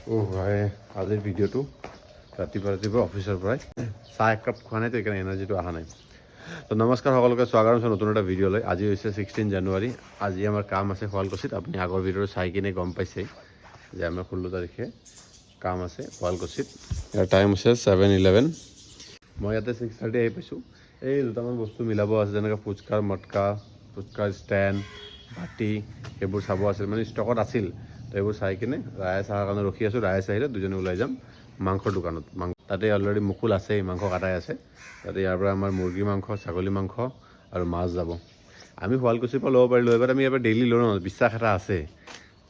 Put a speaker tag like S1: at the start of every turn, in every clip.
S1: ভাই আজিৰ ভিডিঅ'টো ৰাতিপুৱা অফিচৰ পৰাই চাহ এক কাপ খোৱা নাই তো সেইকাৰণে এনাৰ্জিটো অহা নাই। তো নমস্কাৰ সকলোকে স্বাগতম জনাইছোঁ নতুন এটা ভিডিঅ'লৈ। আজি হৈছে 16 জানুৱাৰী। আজি আমাৰ কাম আছে শুৱালকুছিত। আপুনি আগৰ ভিডিঅ'টো চাই কিনে গম পাইছে যে আমাৰ 16 তাৰিখে কাম আছে শুৱালকুছিত। ইয়াৰ টাইম হৈছে 7:11। মই ইয়াতে 6:30 আহি পাইছোঁ। এই দুটামান বস্তু মিলাব আছে, যেনেকৈ ফুচকাৰ মটকা, ফুচকাৰ ষ্টেণ্ড, বাতি, সেইবোৰ চাব আছিল, মানে ষ্টকত আছিল। তো এইবোৰ চাই কিনে ৰাইচ অহাৰ কাৰণে ৰখি আছোঁ। ৰাইচ আহিলে দুজনে ওলাই যাম মাংসৰ দোকানত। তাতে অলৰেডি মুকুল আছেই, মাংস কাটাই আছে। তাতে ইয়াৰ পৰা আমাৰ মুৰ্গী মাংস, ছাগলী মাংস আৰু মাছ যাব। আমি শুৱালকুছিৰ পৰা ল'ব পাৰিলোঁ, এবাৰ আমি ইয়াৰ পৰা ডেইলি লৈ লওঁ, বিশ্বাস এটা আছে,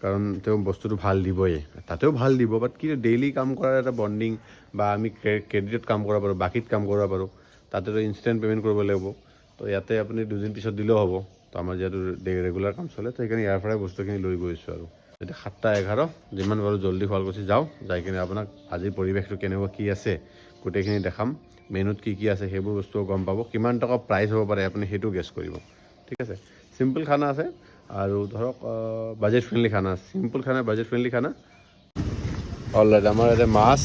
S1: কাৰণ তেওঁ বস্তুটো ভাল দিবই। তাতেও ভাল দিব, বাট কিন্তু ডেইলি কাম কৰাৰ এটা বণ্ডিং, বা আমি ক্ৰেডিটত কাম কৰিব পাৰোঁ, বাকীত কাম কৰিব পাৰোঁ। তাতেতো ইনষ্টেণ্ট পে'মেণ্ট কৰিব লাগিব। তো ইয়াতে আপুনি দুদিন পিছত দিলেও হ'ব। তো আমাৰ যিহেতু ৰেগুলাৰ কাম চলে, তো সেইকাৰণে ইয়াৰ পৰাই বস্তুখিনি লৈ গৈছোঁ। আৰু এতিয়া 7:11, যিমান পাৰোঁ জল্দি শুৱালকুছি যাওঁ, যাই কিনে আপোনাক আজিৰ পৰিৱেশটো কেনেকুৱা কি আছে গোটেইখিনি দেখাম। মেনুত কি কি আছে সেইবোৰ বস্তুও গম পাব। কিমান টকা প্ৰাইচ হ'ব পাৰে আপুনি সেইটো গেছ কৰিব, ঠিক আছে। চিম্পল খানা আছে আৰু ধৰক বাজেট ফ্ৰেণ্ডলি খানা আছে। চিম্পল খানা, বাজেট ফ্ৰেণ্ডলি খানা। অলৰাইট, আমাৰ ইয়াতে মাছ,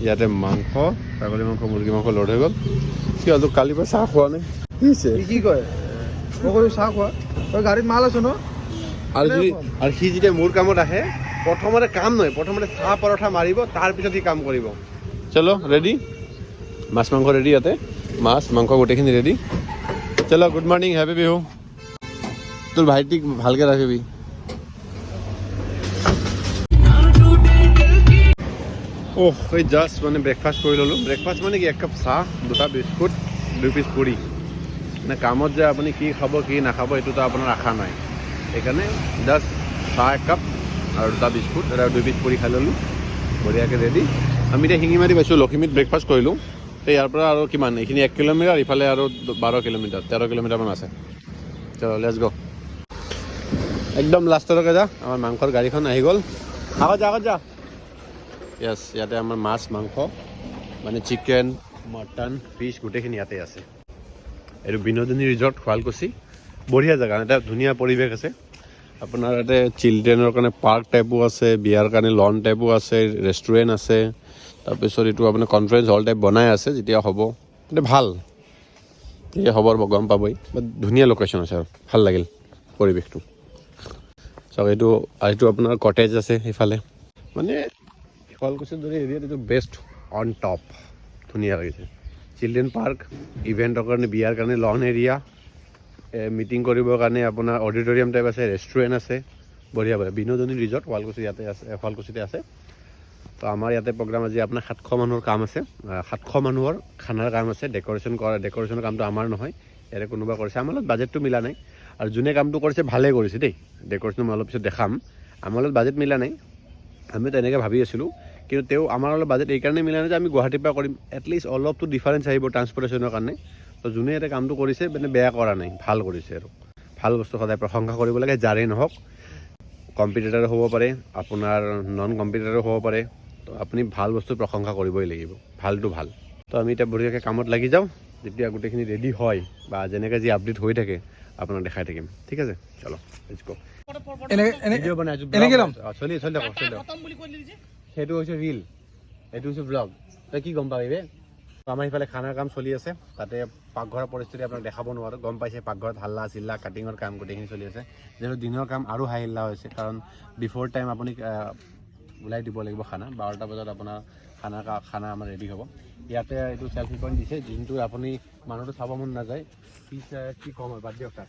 S1: ইয়াতে মাংস, ছাগলী মাংস, মুৰ্গী মাংস লোড হৈ গ'ল। কি হ'ল, তোক কালিৰ পৰা চাহ খোৱা নাই?
S2: কি কয়? মই কৈছোঁ চাহ খোৱা, তই গাড়ীত মাল আছ ন?
S1: আৰু সি যেতিয়া মোৰ কামত আহে, প্ৰথমতে কাম নহয়, প্ৰথমতে চাহ পৰঠা মাৰিব, তাৰপিছত সি কাম কৰিব। চলো ৰেডি, মাছ মাংস ৰেডি। ইয়াতে মাছ মাংস গোটেইখিনি ৰেডি। চলো, গুড মৰ্ণিং, হেপী বিহু। তোৰ ভাইটিক ভালকৈ ৰাখিবি। এই জাষ্ট মানে ব্ৰেকফাষ্ট কৰি ল'লোঁ। ব্ৰেকফাষ্ট মানে কি, 1 কাপ চাহ, 2টা বিস্কুট, 2 পিচ পুৰি। মানে কামত যে আপুনি কি খাব কি নাখাব এইটোতো আপোনাৰ আশা নাই, সেইকাৰণে জাষ্ট চাহ 1 কাপ আৰু 2টা বিস্কুট আৰু 2 পিচ পুৰি খাই ল'লোঁ। বঢ়িয়াকৈ ৰেডি। আমি এতিয়া শিঙিমাৰি পাইছোঁ, লখিমীত ব্ৰেকফাষ্ট কৰিলোঁ। তো ইয়াৰ পৰা আৰু কিমান, এইখিনি 1 কিলোমিটাৰ, ইফালে আৰু 12 কিলোমিটাৰ, 13 কিলোমিটাৰমান আছে। চলো লেটছ গ'। একদম লাষ্টলৈকে যা, আমাৰ মাংসৰ গাড়ীখন আহি গ'ল। আগত যা। য়েছ, ইয়াতে আমাৰ মাছ মাংস, মানে চিকেন, মটন, ফিছ গোটেইখিনি ইয়াতে আছে। এইটো বিনোদিনী ৰিজৰ্ট শুৱালকুছি। বঢ়িয়া জেগা, এটা ধুনীয়া পৰিৱেশ আছে। আপোনাৰ ইয়াতে চিলড্ৰেনৰ কাৰণে পাৰ্ক টাইপো আছে, বিয়াৰ কাৰণে লন টাইপো আছে, ৰেষ্টুৰেণ্ট আছে। তাৰপিছত এইটো আপোনাৰ কনফাৰেঞ্চ হল টাইপ বনাই আছে, যেতিয়া হ'ব কিন্তু ভাল, তেতিয়া হ'ব গম পাবই। বাট ধুনীয়া লোকেশ্যন আছে আৰু ভাল লাগিল পৰিৱেশটো। চাওক, এইটো আপোনাৰ কটেজ আছে সেইফালে। মানে শুৱালকুছিৰ দৰে এৰিয়াত এইটো বেষ্ট অন টপ, ধুনীয়া লাগিছে। চিলড্ৰেন পাৰ্ক, ইভেণ্টৰ কাৰণে, বিয়াৰ কাৰণে লন এৰিয়া, মিটিং কৰিবৰ কাৰণে আপোনাৰ অডিটৰিয়াম টাইপ আছে, ৰেষ্টুৰেণ্ট আছে। বঢ়িয়া বিনোদিনী ৰিজৰ্ট শুৱালকুছি ইয়াতে আছে, শুৱালকুছিতে আছে। তো আমাৰ ইয়াতে প্ৰগ্ৰাম আজি আপোনাৰ 700 মানুহৰ কাম আছে, 700 মানুহৰ খানাৰ কাম আছে। ডেক'ৰেশ্যনৰ কামটো আমাৰ নহয়, ইয়াতে কোনোবা কৰিছে। আমাৰ লগত বাজেটটো মিলা নাই, আৰু যোনে কামটো কৰিছে ভালেই কৰিছে দেই। ডেক'ৰেশ্যন মই অলপ পিছত দেখাম। আমাৰ লগত বাজেট মিলা নাই, আমি তেনেকৈ ভাবি আছিলোঁ, কিন্তু তেওঁ আমাৰ অলপ বাজেট এইকাৰণে মিলা নাই যে আমি গুৱাহাটীৰ পৰা কৰিম, এটলিষ্ট অলপতো ডিফাৰেঞ্চ আহিব ট্ৰান্সপৰ্টেশ্যনৰ কাৰণে। তো যোনে ইয়াতে কামটো কৰিছে মানে বেয়া কৰা নাই, ভাল কৰিছে। আৰু ভাল বস্তু সদায় প্ৰশংসা কৰিব লাগে, যাৰেই নহওক। কম্পিটিটৰো হ'ব পাৰে, আপোনাৰ নন কম্পিটিটৰো হ'ব পাৰে। তো আপুনি ভাল বস্তু প্ৰশংসা কৰিবই লাগিব, ভালটো ভাল। তো আমি এতিয়া বঢ়িয়াকৈ কামত লাগি যাওঁ। যেতিয়া গোটেইখিনি ৰেডি হয় বা যেনেকৈ যি আপডেট হৈ থাকে আপোনাক দেখাই থাকিম, ঠিক আছে। চলো লেটছ গো। ভিডিঅ' বনাইছোঁ, চলি সেইটো হৈছে ৰীল, এইটো হৈছে ব্লগ। তই কি গম পাবি বে? আমাৰ ইফালে খানাৰ কাম চলি আছে, তাতে পাকঘৰৰ পৰিস্থিতি আপোনাক দেখাব নোৱাৰোঁ, গম পাইছে। পাকঘৰত হাল্লা চিল্লা, কাটিঙৰ কাম গোটেইখিনি চলি আছে। যিহেতু দিনৰ কাম আৰু হাই হাল্লা হৈছে, কাৰণ বিফ'ৰ টাইম আপুনি ওলাই দিব লাগিব খানা। 12টা বজাত আপোনাৰ খানা আমাৰ ৰেডি হ'ব। ইয়াতে এইটো চেল্ফি পইণ্ট দিছে, যোনটো আপুনি মানুহটো চাব মন নাযায়, কি ক'ম আৰু, বাদ দিয়ক তাক।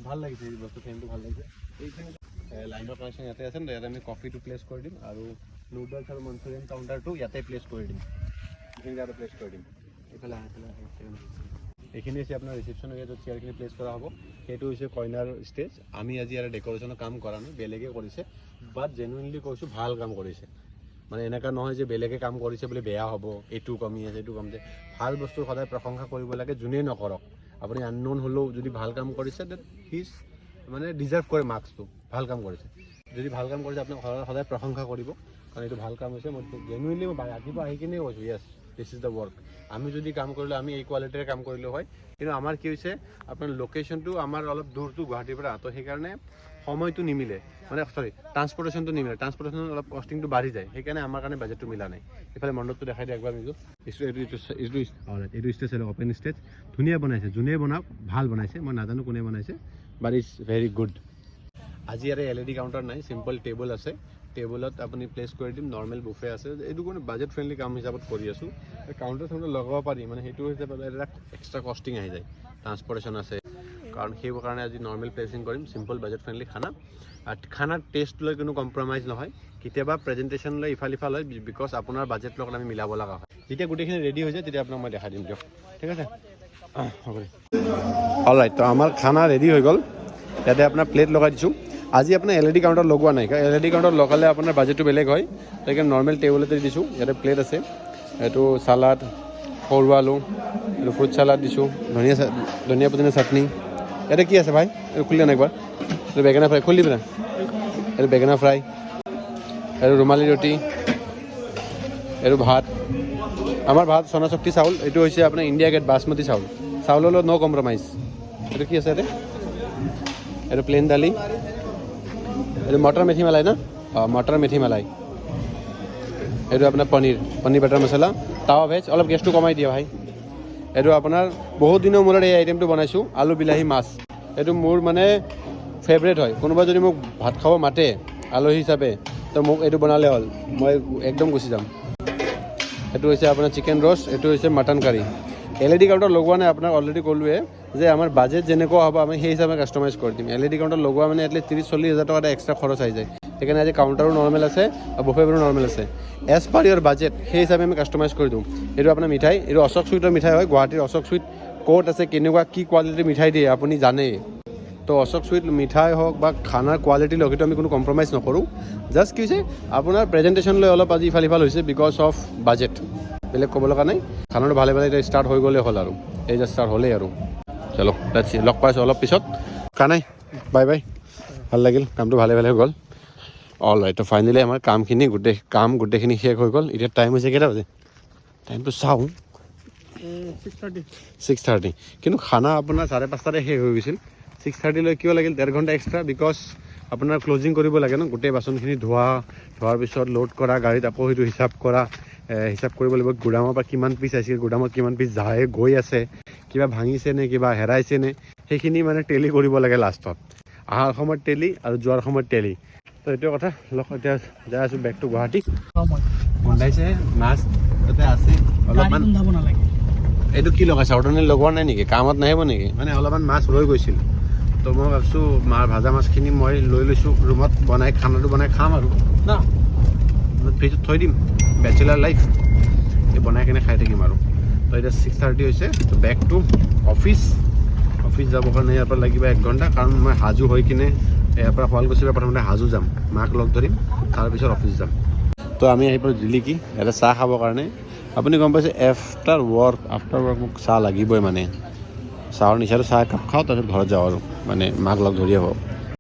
S1: ভাল লাগিছে এই বস্তু, ফেনটো ভাল লাগিছে। এইখিনি লাইনৰ কানেকশ্যন ইয়াতে আছে, ইয়াতে আমি কফিটো প্লেচ কৰি দিম, আৰু নুডলছ আৰু মঞ্চুৰিয়ান কাউণ্টাৰটো ইয়াতে প্লেচ কৰি দিম, এইখিনি ইয়াতে প্লেচ কৰি দিম। এইখিনি হৈছে আপোনাৰ ৰিচিপশ্যন এৰিয়া, য'ত চেয়াৰখিনি প্লেচ কৰা হ'ব। সেইটো হৈছে কইনাৰ ষ্টেজ। আমি আজি ইয়াতে ডেক'ৰেশ্যনৰ কাম কৰা নাই, বেলেগে কৰিছে। বাট জেনুইনলি কৈছোঁ, ভাল কাম কৰিছে। মানে এনেকুৱা নহয় যে বেলেগে কাম কৰিছে বুলি বেয়া হ'ব, এইটো কমি আছে এইটো কমিছে। ভাল বস্তু সদায় প্ৰশংসা কৰিব লাগে, যোনেই নকৰক। আপুনি আনন'ন হ'লেও যদি ভাল কাম কৰিছে, দেন হিজ মানে ডিজাৰ্ভ কৰে মাৰ্কছটো, ভাল কাম কৰিছে। যদি ভাল কাম কৰিছে আপুনি সদায় প্ৰশংসা কৰিব, কাৰণ এইটো ভাল কাম হৈছে। মই জেনুইনলি ৰাতিপুৱা আহি কিনে কৈছোঁ, য়েছ দিছ ইজ দ্য ৱৰ্ক। আমি যদি কাম কৰিলোঁ, আমি এই কোৱালিটিৰে কাম কৰিলোঁ হয়। কিন্তু আমাৰ কি হৈছে, আপোনাৰ লোকেশ্যনটো আমাৰ অলপ দূৰটো গুৱাহাটীৰ পৰা, তো সেইকাৰণে সময়টো নিমিলে মানে সৰি ট্ৰান্সপৰ্টেশ্যনটো নিমিলে ট্ৰান্সপৰ্টেশ্যন অলপ কষ্টিংটো বাঢ়ি যায় সেইকাৰণে আমাৰ কাৰণে বাজেটটো মিলা নাই এইফালে মণ্ডপটো দেখাই দিয়ে একবাৰ মিলো এইটো ষ্টেজ হ'ল অপেন ষ্টেজ ধুনীয়া বনাইছে যোনে বনাওক ভাল বনাইছে মই নাজানো কোনে বনাইছে বাট ইজ ভেৰি গুড আজি ইয়াতে LED কাউণ্টাৰ নাই চিম্পল টেবুল আছে টেবুলত আপুনি প্লেচ কৰি দিম নৰ্মেল বুফে আছে এইটো কোনো বাজেট ফ্ৰেণ্ডলি কাম হিচাপত কৰি আছোঁ কাউণ্টাৰ চাউণ্টাৰ লগাব পাৰি মানে সেইটো হিচাপত এটা এক্সট্ৰা কষ্টিং আহি যায় ট্ৰান্সপৰ্টেশ্যন আছে কাৰণ সেইবোৰ কাৰণে আজি নৰ্মেল প্লেচিং কৰিম চিম্পল বাজেট ফ্ৰেণ্ডলি খানা আৰু খানাৰ টেষ্ট লৈ কোনো কম্প্ৰমাইজ নহয় কেতিয়াবা প্ৰেজেণ্টেশ্যন লৈ ইফাল সিফাল হয় বিকজ আপোনাৰ বাজেট লগত আমি মিলাব লগা হয় যেতিয়া গোটেইখিনি ৰেডি হৈ যায় তেতিয়া আপোনাক মই দেখাই দিম দিয়ক ঠিক আছে হ'ব অলৰাইট তো আমাৰ খানা ৰেডি হৈ গ'ল ইয়াতে আপোনাৰ প্লেট লগাই দিছোঁ আজি আপোনাৰ LED কাউণ্টাৰ লগোৱা নাই LED কাউণ্টাৰ লগালে আপোনাৰ বাজেটটো বেলেগ হয় সেইকাৰণে নৰ্মেল টেবুলতে দিছোঁ ইয়াতে প্লেট আছে এইটো চালাড সৰু আলু এইটো ফ্ৰুট চালাড দিছোঁ ধনিয়া পুদিনা চাটনি ইয়াতে কি আছে ভাই এইটো খুলি আন একবাৰ এইটো বেঙেনা ফ্ৰাই খুলি দিবা এইটো বেঙেনা ফ্ৰাই এইটো ৰুমালী ৰুটি এইটো ভাত আমাৰ ভাত সোনা শক্তি চাউল এইটো হৈছে আপোনাৰ ইণ্ডিয়া গেট বাসমতি চাউল চাউলৰ লগত ন' কম্প্ৰমাইজ এইটো কি আছে ইয়াতে এইটো প্লেইন দালি এইটো মটৰ মেথি মালাই না অঁ মটৰ মেথি মালাই এইটো আপোনাৰ পনীৰ বাটাৰ মছলা টাৱা ভেজ অলপ গেছটো কমাই দিয়া ভাই এইটো আপোনাৰ বহুত দিনৰ মূৰত এই আইটেমটো বনাইছোঁ আলু বিলাহী মাছ এইটো মোৰ মানে ফেভৰেট হয় কোনোবা যদি মোক ভাত খাব মাতে আলহী হিচাপে তো মোক এইটো বনালে হ'ল মই একদম গুচি যাম এইটো হৈছে আপোনাৰ চিকেন ৰ'ষ্ট এইটো হৈছে মাটন কাৰী LED কাউণ্টাৰ লগোৱা নাই আপোনাক অলৰেডি ক'লোৱে যে আমাৰ বাজেট যেনেকুৱা হ'ব আমি সেই হিচাপে কাষ্টমাইজ কৰি দিম LED কাউণ্টাৰ লগোৱা মানে এটলিষ্ট 30-40 হাজাৰ টকা এটা এক্সট্ৰা খৰচ আহি যায় সেইকাৰণে আজি কাউণ্টাৰো নৰ্মেল আছে আৰু বুফেবোৰো নৰ্মেল আছে এজ পাৰ ইয়ৰ বাজেট সেই হিচাপে আমি কাষ্টমাইজ কৰি দিওঁ এইটো আপোনাৰ মিঠাই এইটো অশোক চুইটৰ মিঠাই হয় গুৱাহাটীৰ অশোক চুইট ক'ত আছে কেনেকুৱা কি কোৱালিটিৰ মিঠাই দিয়ে আপুনি জানে তো অশোক চুইট মিঠাই হওক বা খানাৰ কোৱালিটিৰ লগত আমি কোনো কম্প্ৰমাইজ নকৰোঁ জাষ্ট কি হৈছে আপোনাৰ প্ৰেজেণ্টেশ্যন লৈ অলপ আজি ইফাল সিফাল হৈছে বিকজ অফ বাজেট বেলেগ ক'ব লগা নাই খানাটো ভালে ভালে এতিয়া ষ্টাৰ্ট হৈ গ'লে হ'ল আৰু এই যে ষ্টাৰ্ট হ'লেই আৰু চলো লগ পাইছোঁ অলপ পিছত কানাই বাই বাই ভাল লাগিল কামটো ভালে ভালে হৈ গ'ল অলৰাইট তো ফাইনেলি আমাৰ কামখিনি গোটেইখিনি শেষ হৈ গ'ল এতিয়া টাইম হৈছে কেইটা বাজে টাইমটো চাওঁ 6:30 কিন্তু খানা আপোনাৰ 5:30 শেষ হৈ গৈছিল 6:30 লৈ কিয় লাগিল 1.5 ঘণ্টা এক্সট্ৰা বিকজ আপোনাৰ ক্লজিং কৰিব লাগে ন গোটেই বাচনখিনি ধোৱাৰ পিছত লোড কৰা গাড়ীত আকৌ সেইটো হিচাপ কৰিব লাগিব গুদামৰ পৰা কিমান পিচ আহিছিল গুদামত কিমান পিচ গৈ আছে কিবা ভাঙিছে নে কিবা হেৰাইছে নে সেইখিনি মানে টেলি কৰিব লাগে লাষ্টত অহাৰ সময়ত টেলি আৰু যোৱাৰ সময়ত টেলি তো এইটো কথা এতিয়া যাই আছোঁ বেক টু গুৱাহাটী গোন্ধাইছে মাছ তাতে আছে অলপমান এইটো কি লগাইছে অৰ্ডিনেৰি লগোৱা নাই নেকি কামত নাহিব নেকি মানে অলপমান মাছ ৰৈ গৈছিল তো মই ভাবিছোঁ ভাজা মাছখিনি মই লৈ লৈছোঁ ৰুমত খানাটো বনাই খাম আৰু না ফ্ৰিজত থৈ দিম বেচেলাৰ লাইফ এই বনাই কিনে খাই থাকিম আৰু তো এতিয়া 6:30 হৈছে তো বেক টু অফিচ যাবৰ কাৰণে ইয়াৰ পৰা লাগিব 1 ঘণ্টা কাৰণ মই হাজো হৈ কিনে ইয়াৰ পৰা শুৱালকুছিৰ পৰা প্ৰথমতে হাজো যাম মাক লগ ধৰিম তাৰপিছত অফিচ যাম তো আমি আহি পালোঁ জিলিকি ইয়াতে চাহ খাবৰ কাৰণে আপুনি গম পাইছে আফটাৰ ৱৰ্ক মোক চাহ লাগিবই মানে চাহৰ নিচাটো চাহ একাপ খাওঁ তাৰপিছত ঘৰত যাওঁ আৰু মানে মাক লগ ধৰি আহোঁ